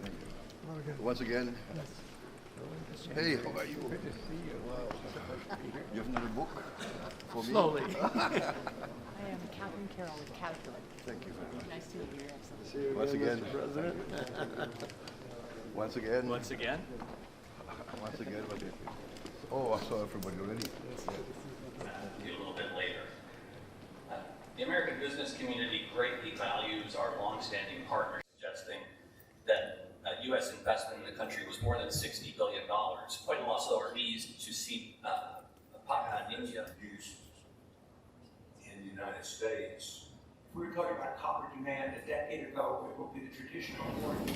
thank you. Once again, hey, how are you? Good to see you. Wow. You have another book for me? Slowly. I am Catherine Carroll with Caterpillar. Thank you very much. Nice to meet you, Your Excellency. See you Once again, Mr. President. Once again. Once again, Once again. Oh, I saw everybody already. A little bit later. The American business community greatly values our longstanding partners, suggesting that U.S. investment in the country was more than $60 billion. Quite also are pleased to see India Used in the United States. We were talking about copper demand a decade ago, it will be the traditional warning.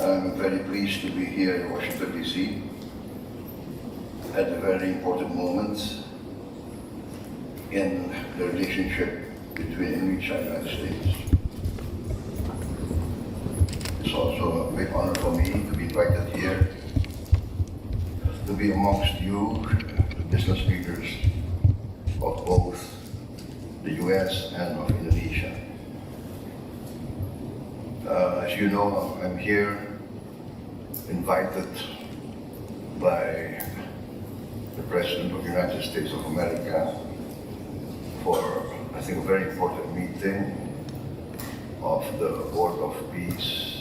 I'm very pleased to be here in Washington, D.C. at a very important moment in the relationship between Indonesia and the United States. It's also a great honor for me to be invited here to be amongst you, the business leaders of both the U.S. and of Indonesia. As you know, I'm here invited by the President of the United States of America for, I think, a very important meeting of the Board of Peace.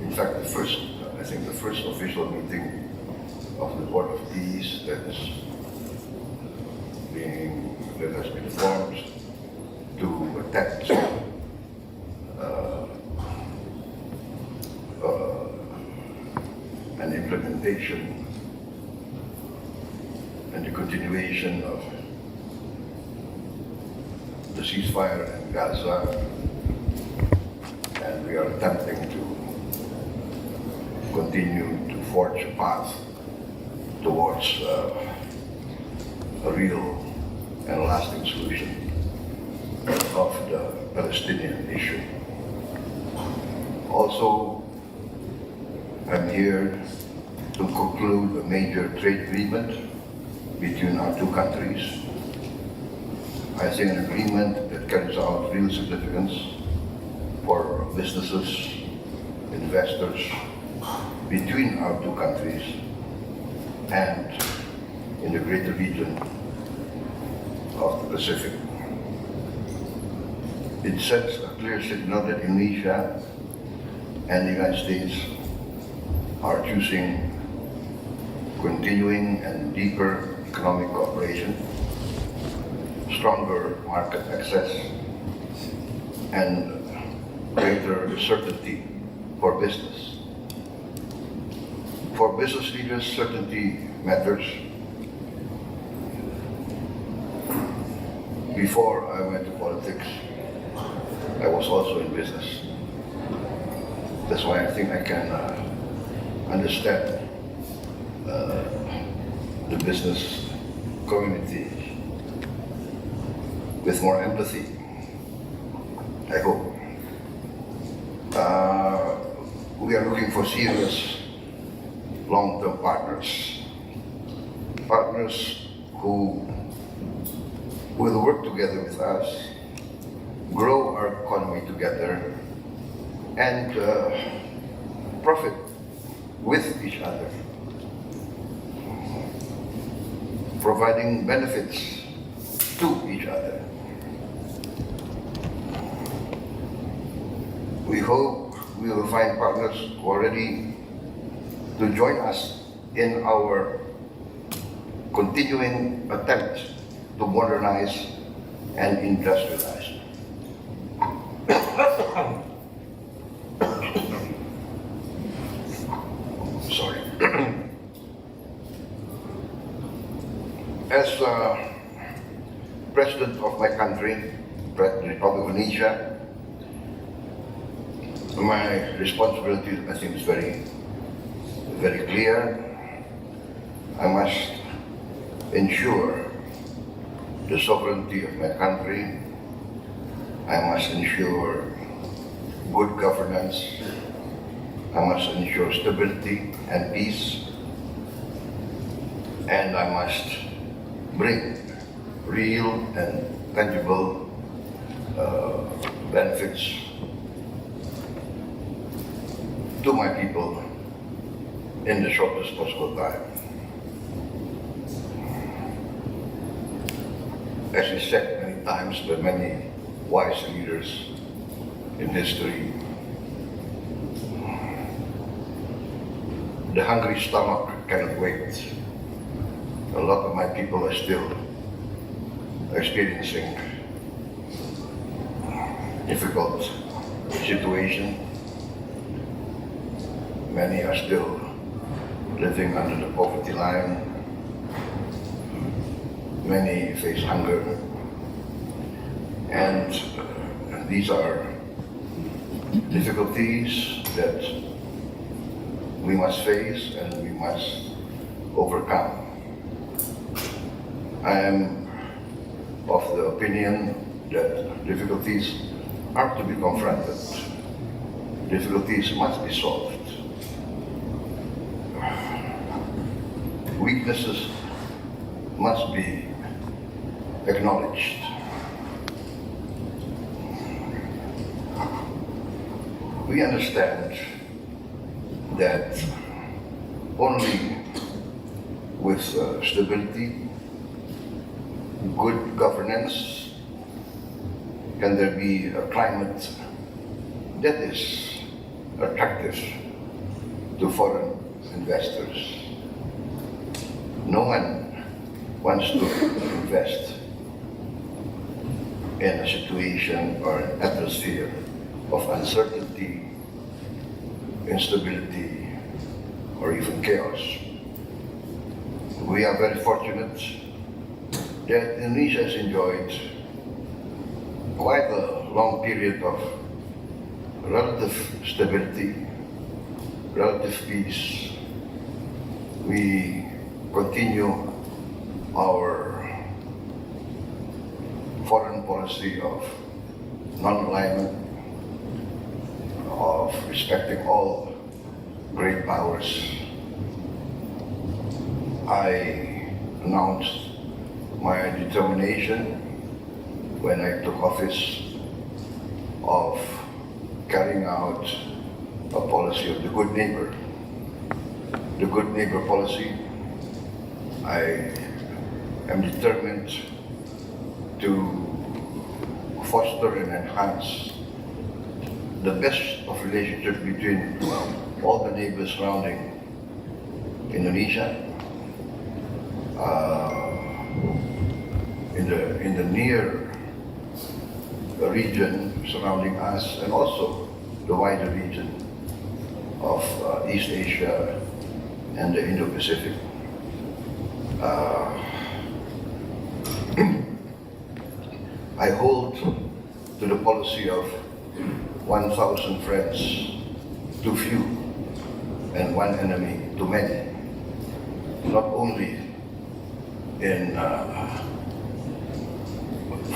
In fact, the first official meeting of the Board of Peace that has been formed to attack an implementation and the continuation of the ceasefire in Gaza, and we are attempting to continue to forge a path towards a real and lasting solution of the Palestinian issue. Also, I'm here to conclude a major trade agreement between our two countries. I think an agreement that carries out real significance for businesses, investors between our two countries and in the greater region of the Pacific. It sets a clear signal that Indonesia and the United States are choosing continuing and deeper economic cooperation, stronger market access, and greater certainty for business. For business leaders, certainty matters. Before I went to politics, I was also in business. That's why I think I can understand the business community with more empathy, I hope. We are looking for serious long-term partners who will work together with us, grow our economy together, and profit with each other, providing benefits to each other. We hope we will find partners who are ready to join us in our continuing attempt to modernize and industrialize. Sorry. As President of my country, the Republic of Indonesia, my responsibility, I think, is very, very clear. I must ensure the sovereignty of my country. I must ensure good governance. I must ensure stability and peace. And I must bring real and tangible to my people in the shortest possible time. As is said many times by many wise leaders in history, the hungry stomach cannot wait. A lot of my people are still experiencing difficult situation. Many are still living under the poverty line. Many face hunger. And these are difficulties that we must face and we must overcome. I am of the opinion that difficulties are to be confronted. Difficulties must be solved. Weaknesses must be acknowledged. We understand that only with stability, good governance, can there be a climate that is attractive to foreign investors. No one wants to invest in a situation or an atmosphere of uncertainty, instability, or even chaos. We are very fortunate that Indonesia has enjoyed quite a long period of relative stability, relative peace. We continue our foreign policy of non-alignment, of respecting all great powers. I announced my determination when I took office of carrying out a policy of the good neighbor. The good neighbor policy, I am determined to foster and enhance the best of relationship between all the neighbors surrounding Indonesia. In the near region surrounding us, and also the wider region of East Asia and the Indo-Pacific. I hold to the policy of 1,000 friends too few and one enemy too many, not only in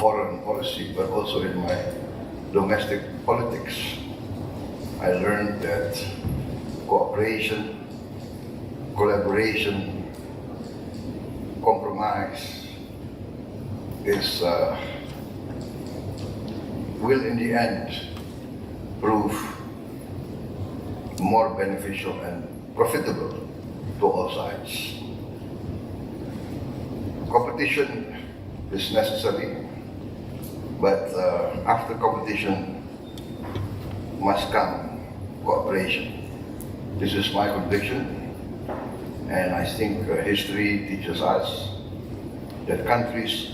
foreign policy, but also in my domestic politics. I learned that cooperation, collaboration, compromise will in the end prove more beneficial and profitable to all sides. Competition is necessary, but after competition must come cooperation. This is my conviction, and I think history teaches us that countries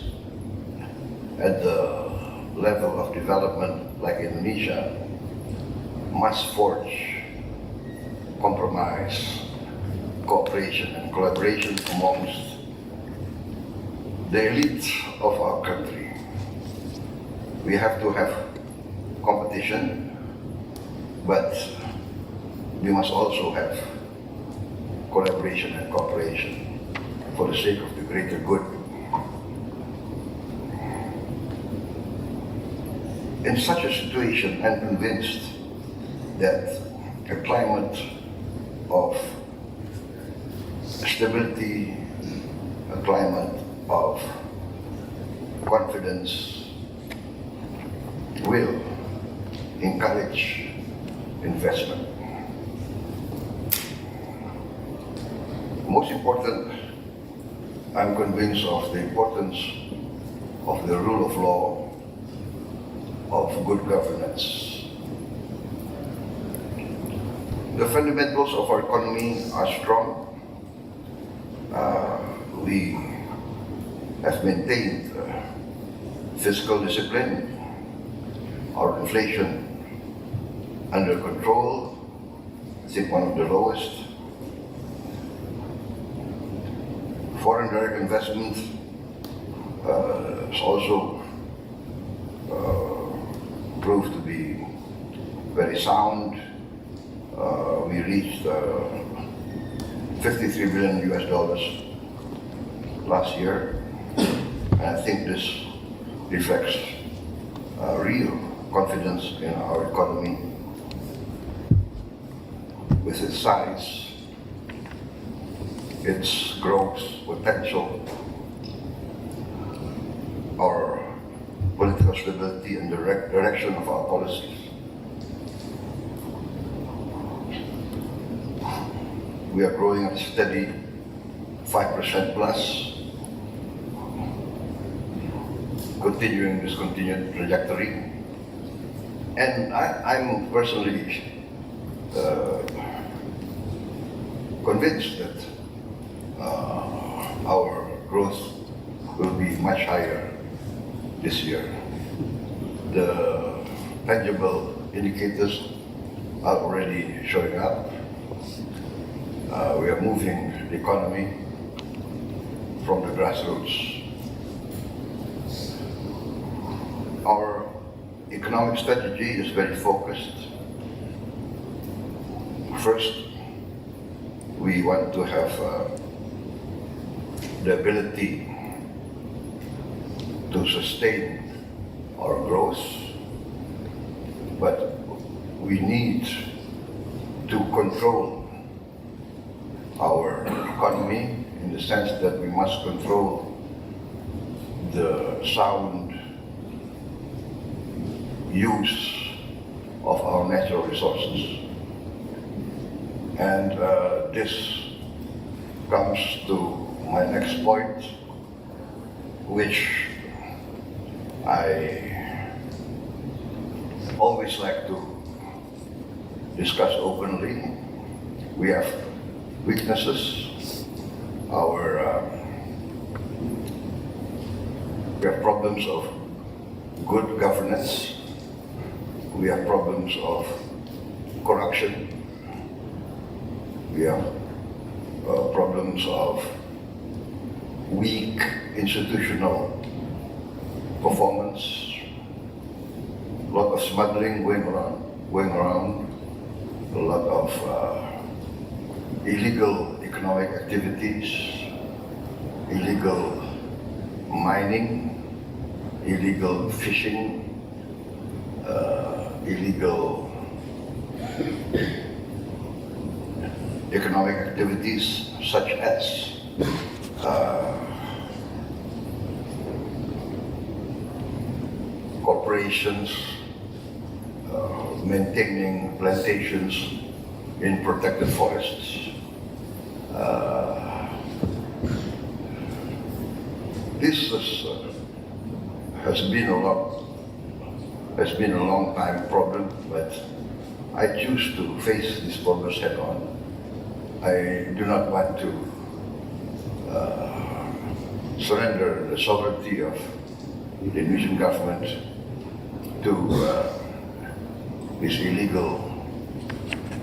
at the level of development like Indonesia must forge compromise, cooperation and collaboration amongst the elite of our country. We have to have competition, but we must also have collaboration and cooperation for the sake of the greater good. In such a situation, I'm convinced that a climate of stability, a climate of confidence will encourage investment. Most important, I'm convinced of the importance of the rule of law, of good governance. The fundamentals of our economy are strong. We have maintained fiscal discipline, our inflation under control, I think one of the lowest. Foreign direct investment is also proved to be very sound. We reached 53 billion US dollars last year, and I think this reflects real confidence in our economy with its size, its growth potential, our political stability and the direction of our policies. We are growing at a steady 5% plus, continuing this continued trajectory. And I'm personally convinced that our growth will be much higher this year. The tangible indicators are already showing up. We are moving the economy from the grassroots. Our economic strategy is very focused. First, we want to have the ability to sustain our growth, but we need to control our economy in the sense that we must control the sound use of our natural resources. And this comes to my next point, which I always like to discuss openly. We have weaknesses. We have problems of good governance. We have problems of corruption. We have problems of weak institutional performance, a lot of smuggling going around, a lot of illegal economic activities, illegal mining, illegal fishing, illegal economic activities such as corporations maintaining plantations in protected forests. This has been a long time problem, but I choose to face these problems head on. I do not want to surrender the sovereignty of the Indonesian government to these illegal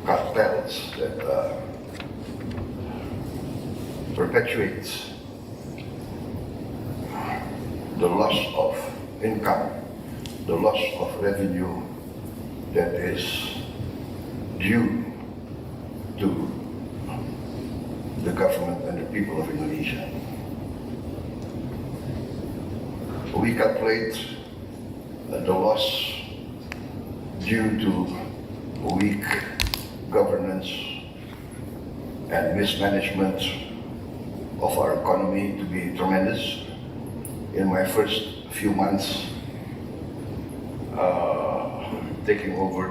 cartels that perpetuate the loss of income, the loss of revenue that is due to the government and the people of Indonesia. We calculate the loss due to weak governance and mismanagement of our economy to be tremendous. In my first few months taking over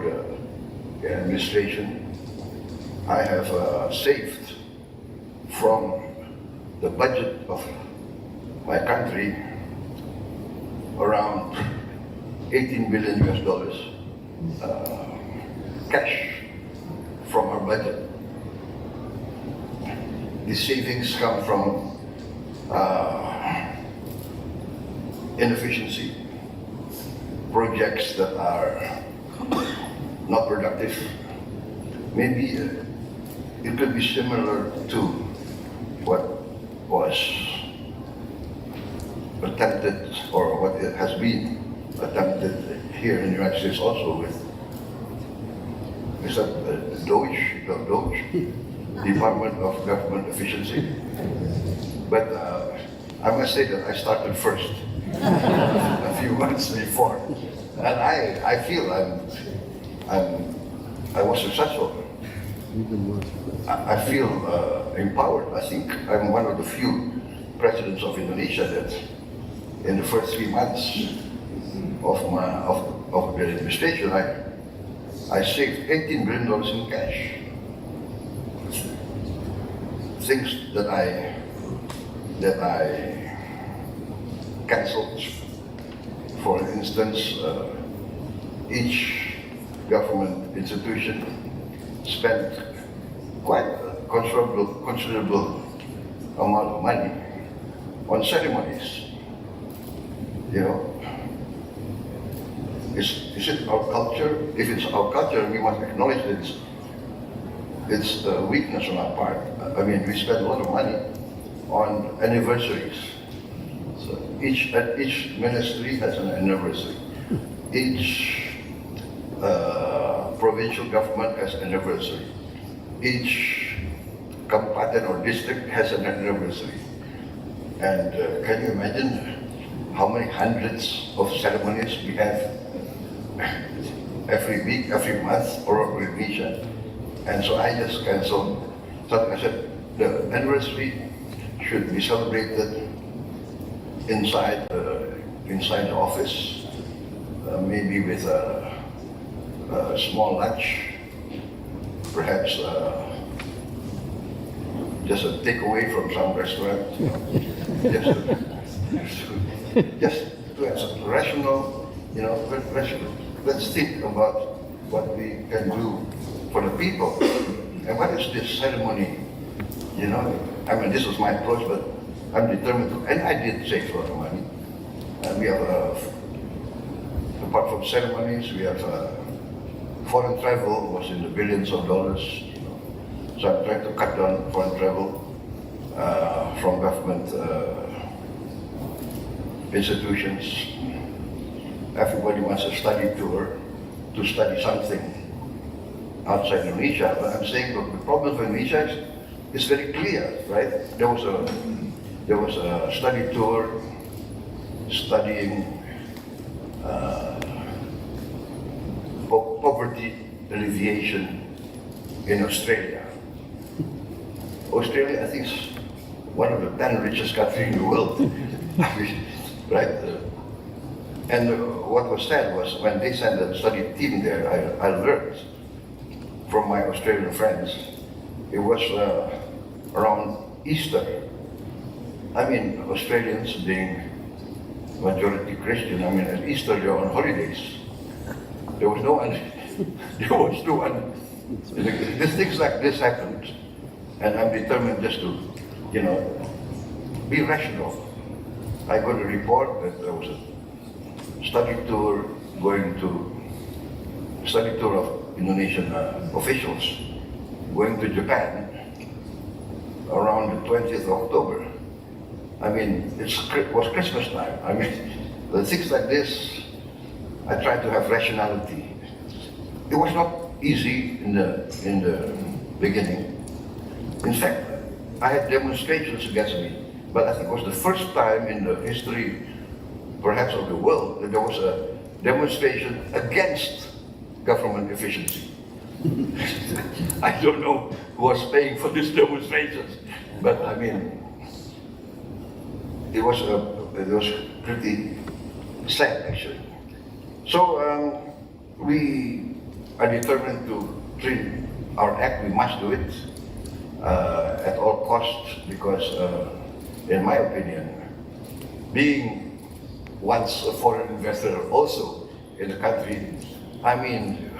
the administration, I have saved from the budget of my country around 18 billion US dollars cash from our budget. The savings come from inefficiency, projects that are not productive. Maybe it could be similar to what was attempted, or what it has been attempted here in the United States also with, is that Doge, Department of Government Efficiency. But I must say that I started first a few months before, and I feel I was successful. I feel empowered. I think I'm one of the few presidents of Indonesia that in the first 3 months of the administration, I saved $18 billion in cash. Things that I cancelled. For instance, each government institution spent quite a considerable amount of money on ceremonies. You know, is it our culture? If it's our culture, we must acknowledge that it's a weakness on our part. I mean, we spend a lot of money on anniversaries. So each ministry has an anniversary. Each provincial government has an anniversary. Each Kemitraan or district has an anniversary. And can you imagine how many hundreds of ceremonies we have every week, every month, or every region? And so I just canceled. So I said the anniversary should be celebrated inside the office, maybe with a small lunch, perhaps just a takeaway from some restaurant, just to have some rational, you know, let's think about what we can do for the people. And what is this ceremony? You know, I mean, this was my approach, but I'm determined to, and I did save a lot of money. And we have, apart from ceremonies, we have foreign travel was in the billions of dollars. You know. So I'm trying to cut down foreign travel from government institutions. Everybody wants a study tour to study something outside Indonesia, but I'm saying look, the problem for Indonesia is very clear, right? There was a study tour studying poverty alleviation in Australia. Australia, I think, is one of the 10 richest countries in the world, right? And what was said was when they sent a study team there, I learned from my Australian friends, it was around Easter. I mean, Australians being majority Christian, I mean, at Easter they're on holidays. There was no one, things like this happened. And I'm determined just to, you know, be rational. I got a report that there was a study tour of Indonesian officials going to Japan around the 20th of October. I mean, it was Christmas time. I mean, the things like this, I tried to have rationality. It was not easy in the beginning. In fact, I had demonstrations against me, but I think it was the first time in the history, perhaps of the world, that there was a demonstration against government efficiency. I don't know who was paying for these demonstrations, but I mean, it was pretty sad actually. So we are determined to treat our act. We must do it. at all costs because, in my opinion, being once a foreign investor also in the country, I mean,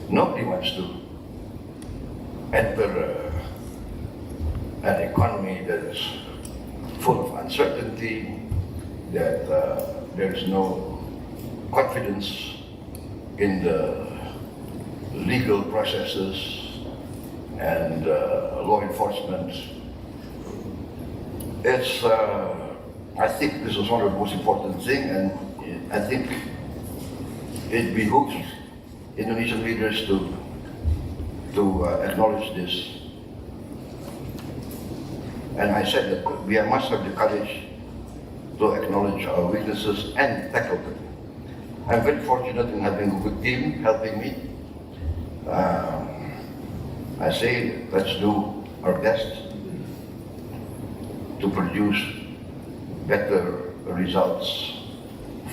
nobody wants to enter an economy that is full of uncertainty, that there is no confidence in the legal processes and law enforcement. It's, I think this is one of the most important things, and I think it behooves Indonesian leaders to acknowledge this. And I said that we must have the courage to acknowledge our weaknesses and tackle them. I'm very fortunate in having a good team helping me. I say let's do our best to produce better results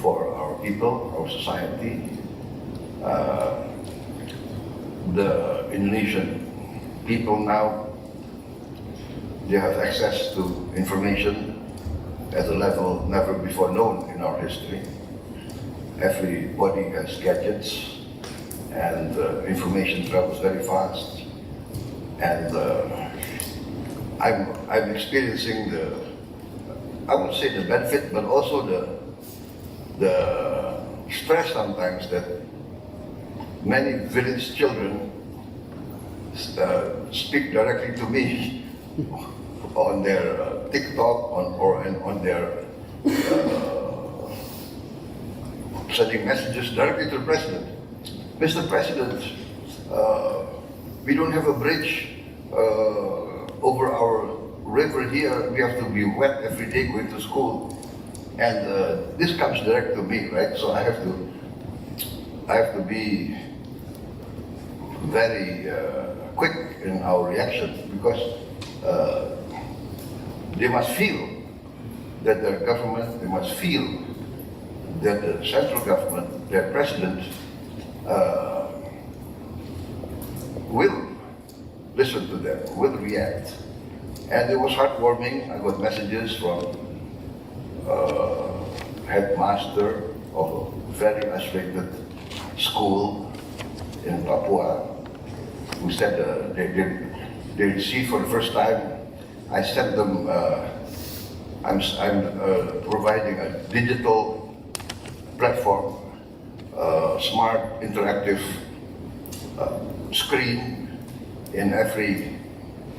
for our people, our society. The Indonesian people now, they have access to information at a level never before known in our history. Everybody has gadgets, and information travels very fast. And I'm experiencing the, I would say the benefit, but also the stress sometimes that many village children speak directly to me on their TikTok or on their sending messages directly to the President. Mr. President, we don't have a bridge over our river here. We have to be wet every day going to school. And this comes direct to me, right? So I have to be very quick in our reaction because they must feel that their government, they must feel that the central government, their president, will listen to them, will react. And it was heartwarming. I got messages from headmaster of a very isolated school in Papua who said they received for the first time. I sent them, I'm providing a digital platform, smart interactive screen in every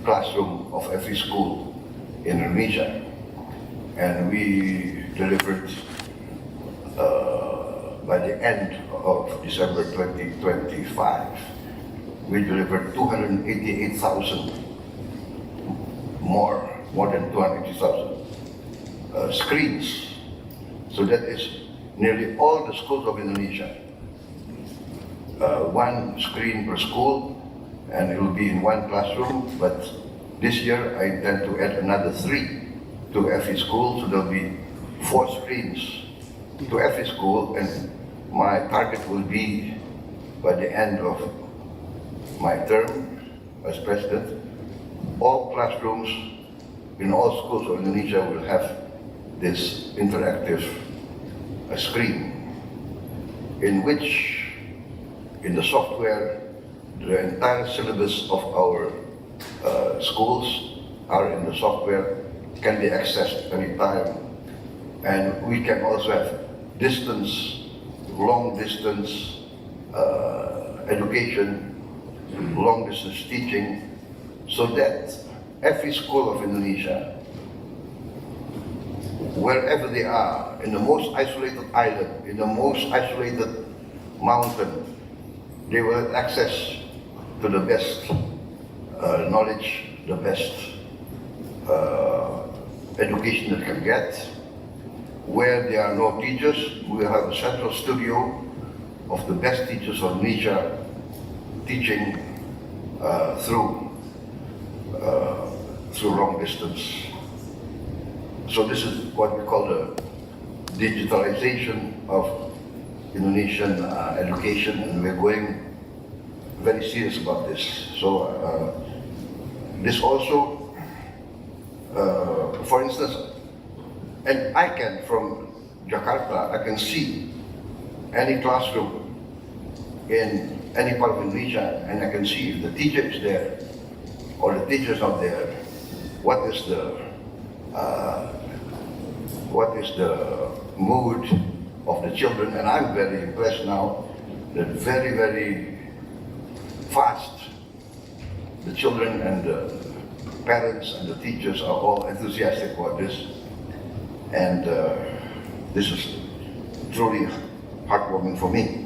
classroom of every school in Indonesia. And we delivered by the end of December 2025, we delivered 288,000 more than 280,000 screens. So that is nearly all the schools of Indonesia. One screen per school, and it will be in one classroom, but this year I intend to add another 3 to every school, so there'll be 4 screens to every school, and my target will be by the end of my term as president, all classrooms in all schools of Indonesia will have this interactive screen in which, in the software, the entire syllabus of our schools are in the software, can be accessed anytime. And we can also have distance, long distance education, long distance teaching, so that every school of Indonesia, wherever they are, in the most isolated island, in the most isolated mountain, they will have access to the best knowledge, the best education that can get. Where there are no teachers, we will have a central studio of the best teachers of Indonesia teaching through long distance. So this is what we call the digitalization of Indonesian education, and we're going very serious about this. So this also, for instance, and I can, from Jakarta, I can see any classroom in any part of Indonesia, and I can see if the teacher is there or the teacher is not there, what is the mood of the children. And I'm very impressed now that very, very fast the children and the parents and the teachers are all enthusiastic about this. And this is truly heartwarming for me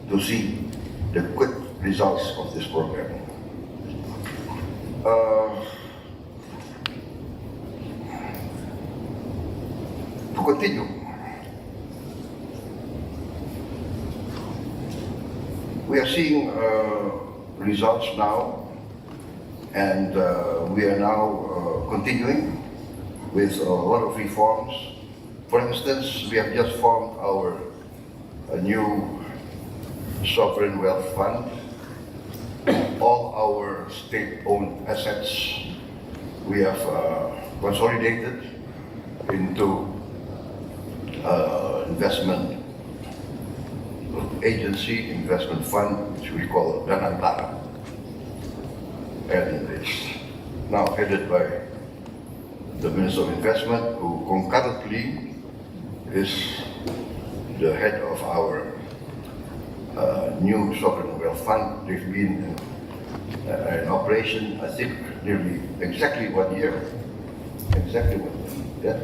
to see the quick results of this program. To continue, we are seeing results now, and we are now continuing with a lot of reforms. For instance, we have just formed our new sovereign wealth fund. All our state-owned assets we have consolidated into investment agency, investment fund, which we call Rangka, and it's now headed by the Minister of Investment, who concurrently is the head of our new sovereign wealth fund. They've been in operation, I think, nearly exactly 1 year. Exactly 1 year. Yeah.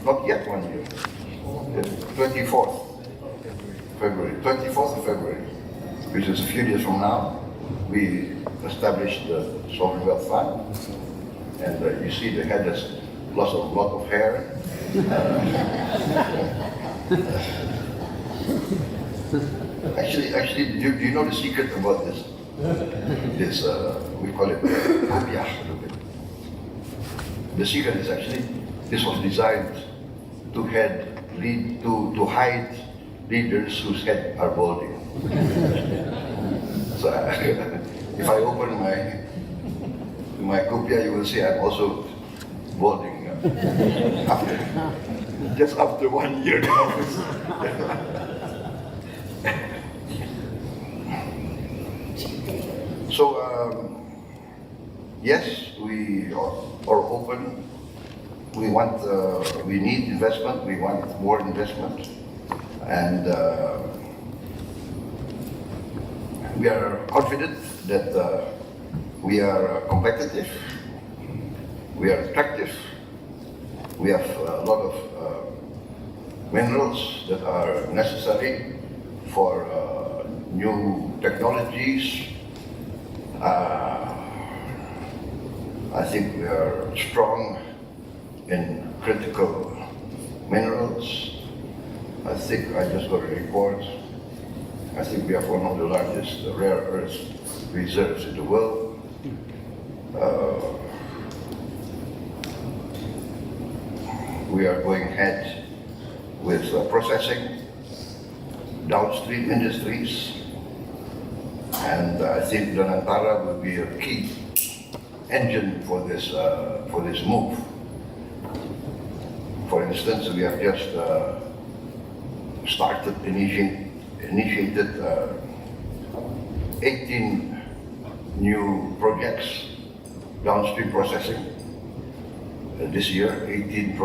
not yet 1 year. 24th February. 24th of February, which is a few days from now, we established the sovereign wealth fund. And you see the head has lost a lot of hair. Actually, do you know the secret about this? We call it kopiah. The secret is actually, this was designed to hide leaders whose head are balding. So if I open my kopiah, you will see I'm also balding just after 1 year in office. So yes, we are open. We need investment. We want more investment, and we are confident that we are competitive. We are attractive. We have a lot of minerals that are necessary for new technologies. I think we are strong in critical minerals. I think I just got a report. I think we have one of the largest rare earth reserves in the world. We are going ahead with processing, downstream industries, and I think Nusantara will be a key engine for this move. For instance, we have just initiated 18 new projects, downstream processing this year, 18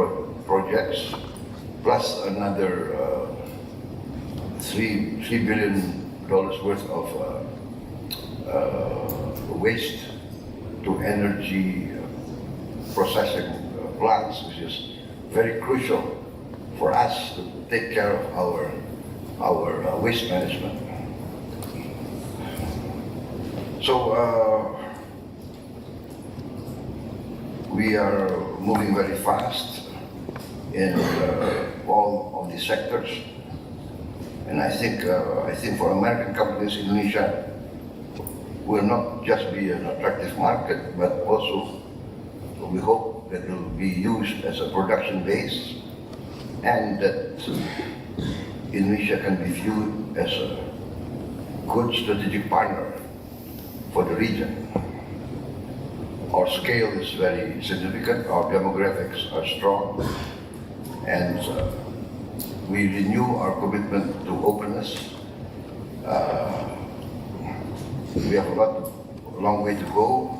projects, plus another $3 billion worth of waste to energy processing plants, which is very crucial for us to take care of our waste management. So we are moving very fast in all of these sectors, and I think for American companies, Indonesia will not just be an attractive market, but also we hope that it will be used as a production base, and that Indonesia can be viewed as a good strategic partner for the region. Our scale is very significant, our demographics are strong, and we renew our commitment to openness. We have a long way to go.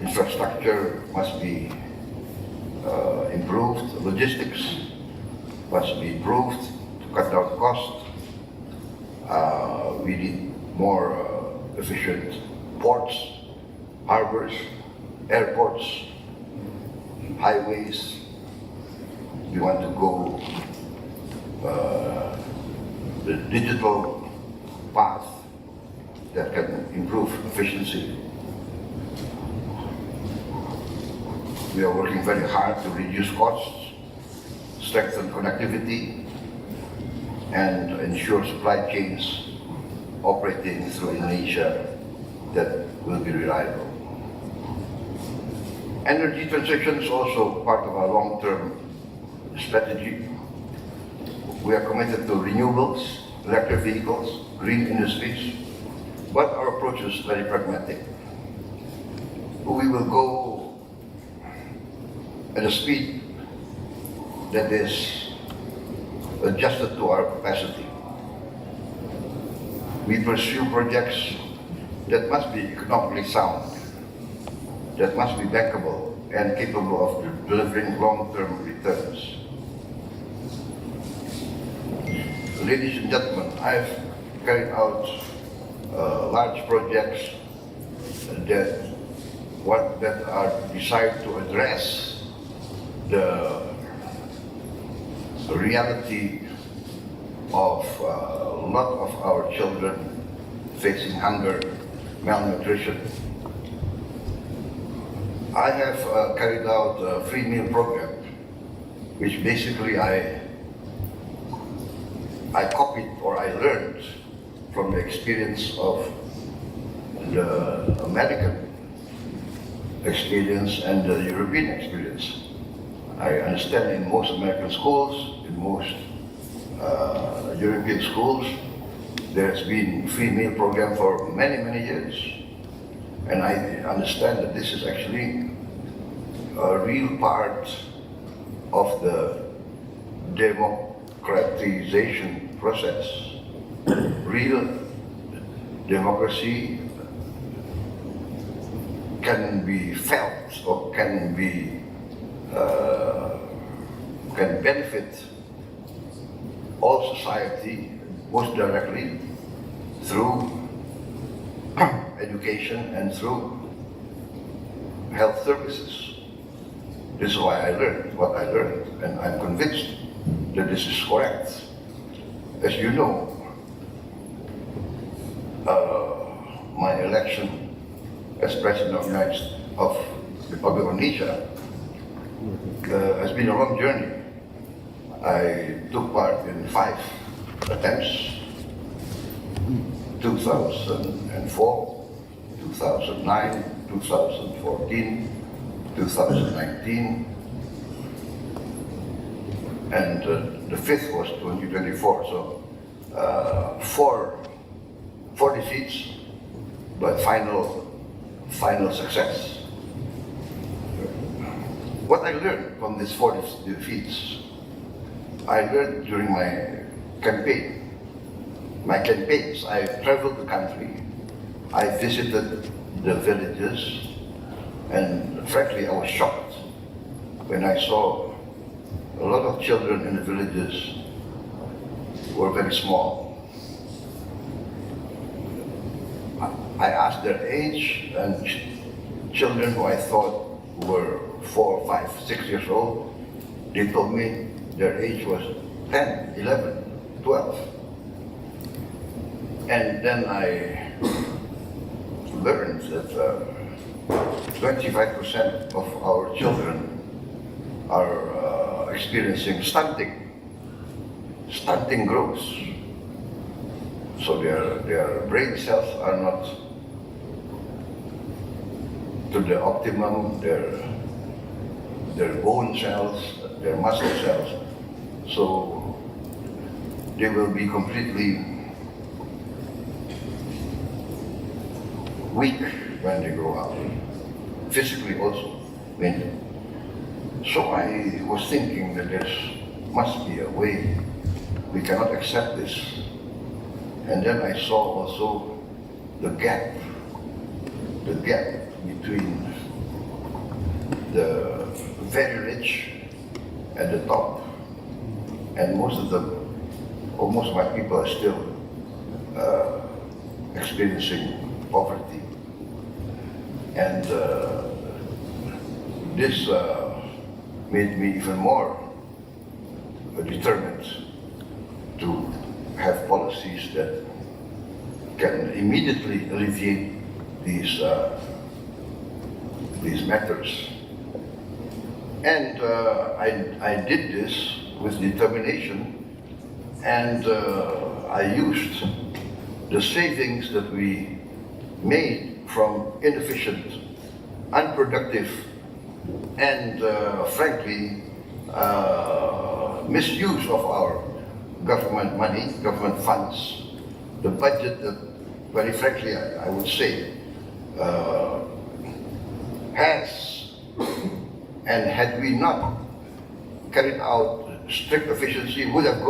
Infrastructure must be improved, logistics must be improved to cut down costs. We need more efficient ports, harbors, airports, highways. We want to go the digital path that can improve efficiency. We are working very hard to reduce costs, strengthen connectivity, and ensure supply chains operating through Indonesia that will be reliable. Energy transition is also part of our long-term strategy. We are committed to renewables, electric vehicles, green industries, but our approach is very pragmatic. We will go at a speed that is adjusted to our capacity. We pursue projects that must be economically sound, that must be bankable and capable of delivering long-term returns. Ladies and gentlemen, I've carried out large projects that are designed to address the reality of a lot of our children facing hunger, malnutrition. I have carried out a free meal program, which basically I copied or I learned from the experience of the American experience and the European experience. I understand in most American schools, in most European schools, there has been free meal program for many, many years. And I understand that this is actually a real part of the democratization process. Real democracy can be felt or can benefit all society most directly through education and through health services. This is why I learned what I learned, and I'm convinced that this is correct. As you know, my election as President of the Republic of Indonesia has been a long journey. I took part in 5 attempts, 2004, 2009, 2014, 2019, and the 5th was 2024, so 4 defeats, but final success. What I learned from these 4 defeats, I learned during my campaigns. I traveled the country, I visited the villages, and frankly I was shocked when I saw a lot of children in the villages were very small. I asked their age, and children who I thought were 4, 5, 6 years old, they told me their age was 10, 11, 12. And then I learned that 25% of our children are experiencing stunting growth. So their brain cells are not to the optimum, their bone cells, their muscle cells. So they will be completely weak when they grow up, physically also. So I was thinking that there must be a way. We cannot accept this. And then I saw also the gap between the very rich at the top, and most of my people are still experiencing poverty. And this made me even more determined to have policies that can immediately alleviate these matters. And I did this with determination, and I used the savings that we made from inefficient, unproductive, and frankly, misuse of our government money, government funds, the budget that, very frankly, I would say, has, and had we not carried out strict efficiency, would have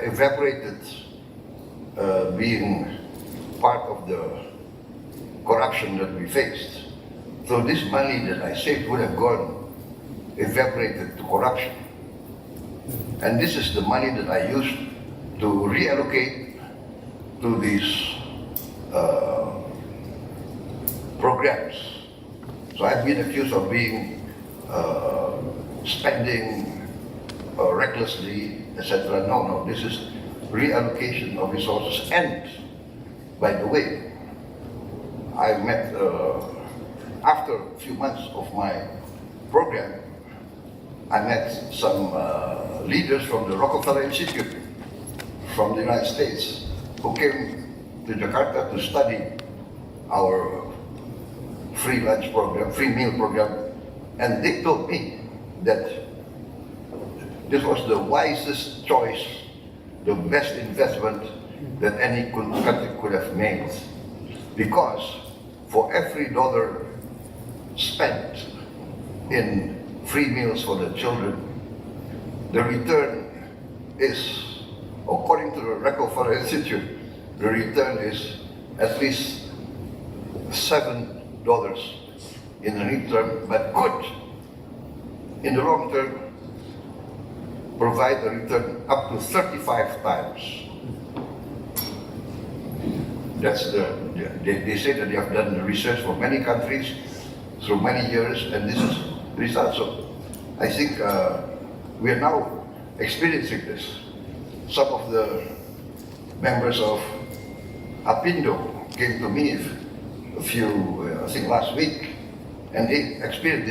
evaporated, being part of the corruption that we faced. So this money that I saved would have evaporated to corruption. And this is the money that I used to reallocate to these programs. So I've been accused of being spending recklessly, etc. No, this is reallocation of resources. And by the way, I met, after a few months of my program, I met some leaders from the Rockefeller Institute from the United States who came to Jakarta to study our free lunch program, free meal program, and they told me that this was the wisest choice, the best investment that any country could have made, because for every dollar spent in free meals for the children, the return is, according to the Rockefeller Institute, the return is at least $7 in the near term, but could, in the long term, provide a return up to 35 times. That's they say that they have done the research for many countries through many years, and this is the result. So I think we are now experiencing this. Some of the members of Apindo came to me a few, I think last week, and they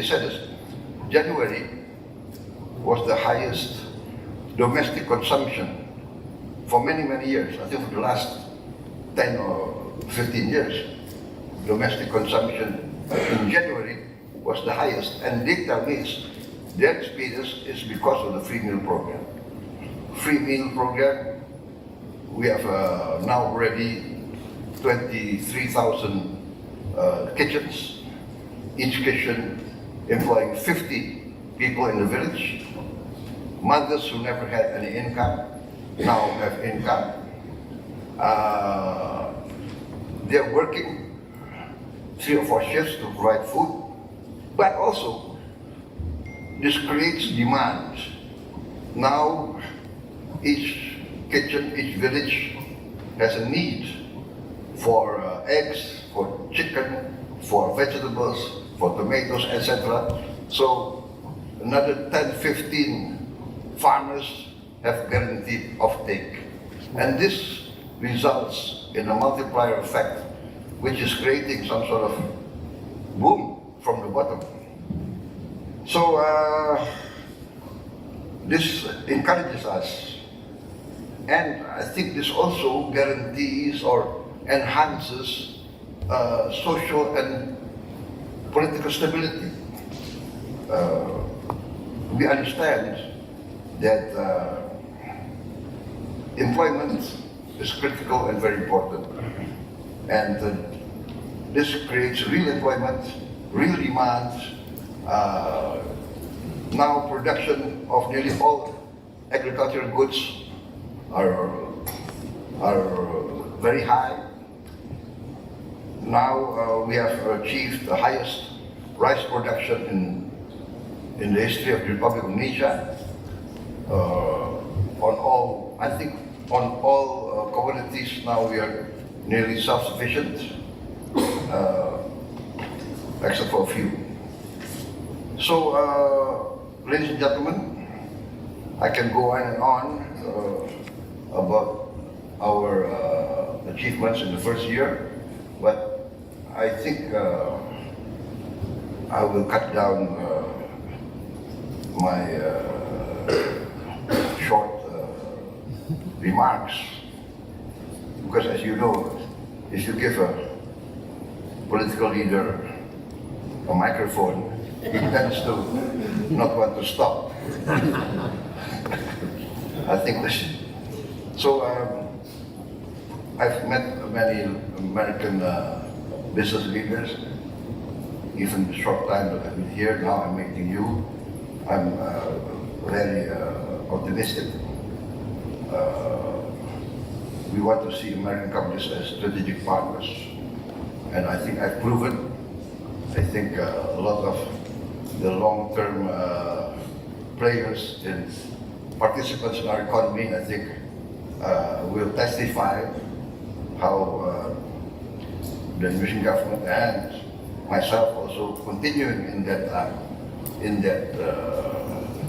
said this. January was the highest domestic consumption for many, many years. I think for the last 10 or 15 years, domestic consumption in January was the highest. And they tell me their experience is because of the free meal program. Free meal program, we have now already 23,000 kitchens, each kitchen employing 50 people in the village. Mothers who never had any income now have income. They're working 3 or 4 shifts to provide food, but also this creates demand. Now each kitchen, each village has a need for eggs, for chicken, for vegetables, for tomatoes, etc. So another 10, 15 farmers have guaranteed offtake. And this results in a multiplier effect, which is creating some sort of boom from the bottom. So this encourages us. And I think this also guarantees or enhances social and political stability. We understand that employment is critical and very important. And this creates real employment, real demand. Now production of nearly all agricultural goods are very high. Now we have achieved the highest rice production in the history of the Republic of Indonesia. On all commodities now we are nearly self-sufficient, except for a few. So, ladies and gentlemen, I can go on and on about our achievements in the first year, but I think I will cut down my short remarks, because as you know, if you give a political leader a microphone, he tends to not want to stop. I think this. So I've met many American business leaders. Even the short time that I've been here, now I'm meeting you. I'm very optimistic. We want to see American companies as strategic partners, and I think I've proven. I think a lot of the long-term players and participants in our economy, I think, will testify how the Indonesian government and myself also continuing in that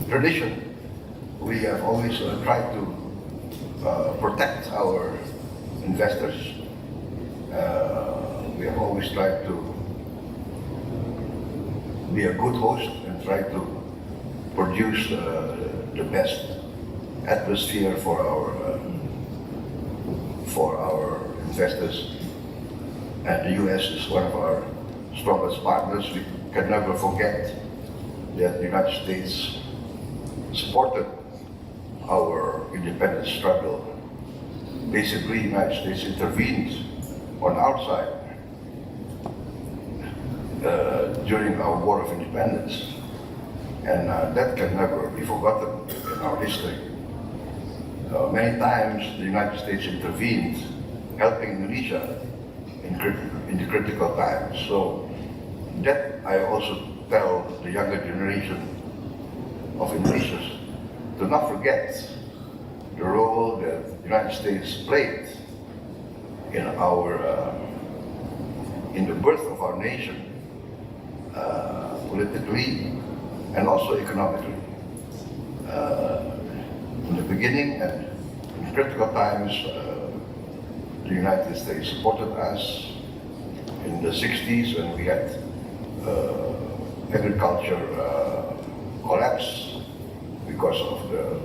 tradition. We have always tried to protect our investors. We have always tried to be a good host and try to produce the best atmosphere for our investors. And the U.S. is one of our strongest partners. We can never forget that the United States supported our independence struggle. Basically, the United States intervened on our side during our War of Independence, and that can never be forgotten in our history. Many times the United States intervened, helping Indonesia in the critical times. So that I also tell the younger generation of Indonesians to not forget the role that the United States played in in the birth of our nation, politically and also economically. In the beginning and in critical times, the United States supported us. In the 60s, when we had agriculture collapse because of the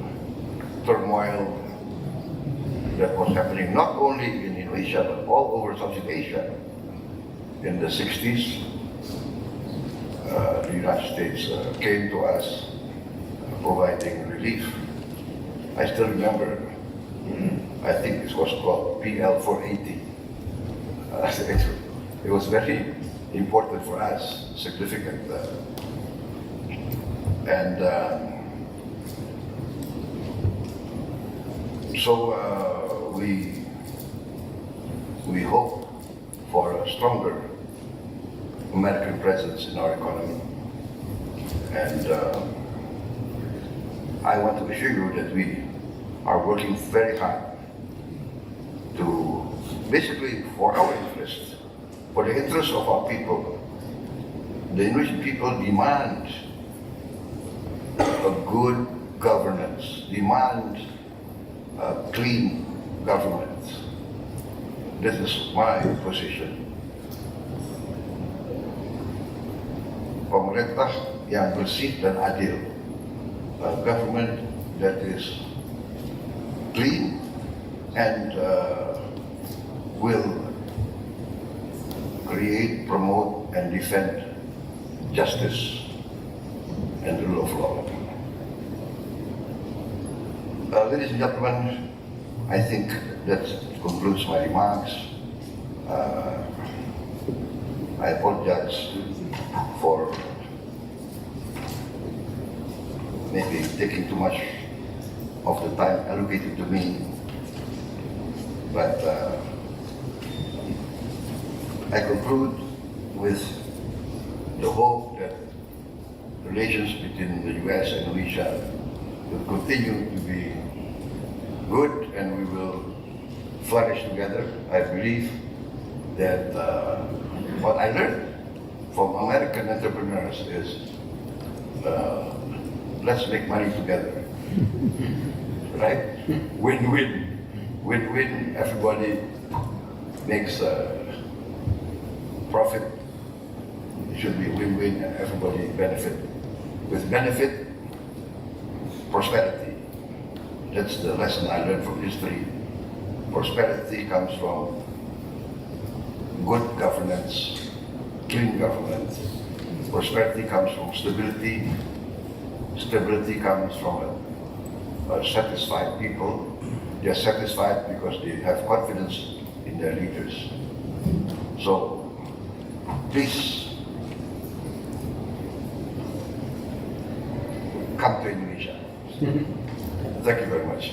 turmoil that was happening not only in Indonesia but all over Southeast Asia. In the 60s, the United States came to us providing relief. I still remember, I think this was called PL 480. It was very important for us, significant. So we hope for a stronger American presence in our economy. And I want to assure you that we are working very hard to, basically for our interest, for the interest of our people. The Indonesian people demand a good governance, demand a clean government. This is my position. Pemerintah yang bersih dan adil, a government that is clean and will create, promote, and defend justice and the rule of law. Ladies and gentlemen, I think that concludes my remarks. I apologize for maybe taking too much of the time allocated to me, but I conclude with the hope that relations between the US and Indonesia will continue to be good and we will flourish together. I believe that what I learned from American entrepreneurs is let's make money together, right? Win-win, win-win, everybody makes profit. It should be win-win and everybody benefit. With benefit, prosperity. That's the lesson I learned from history. Prosperity comes from good governance, clean governance. Prosperity comes from stability. Stability comes from a satisfied people. They are satisfied because they have confidence in their leaders. So, please come to Indonesia. Thank you very much.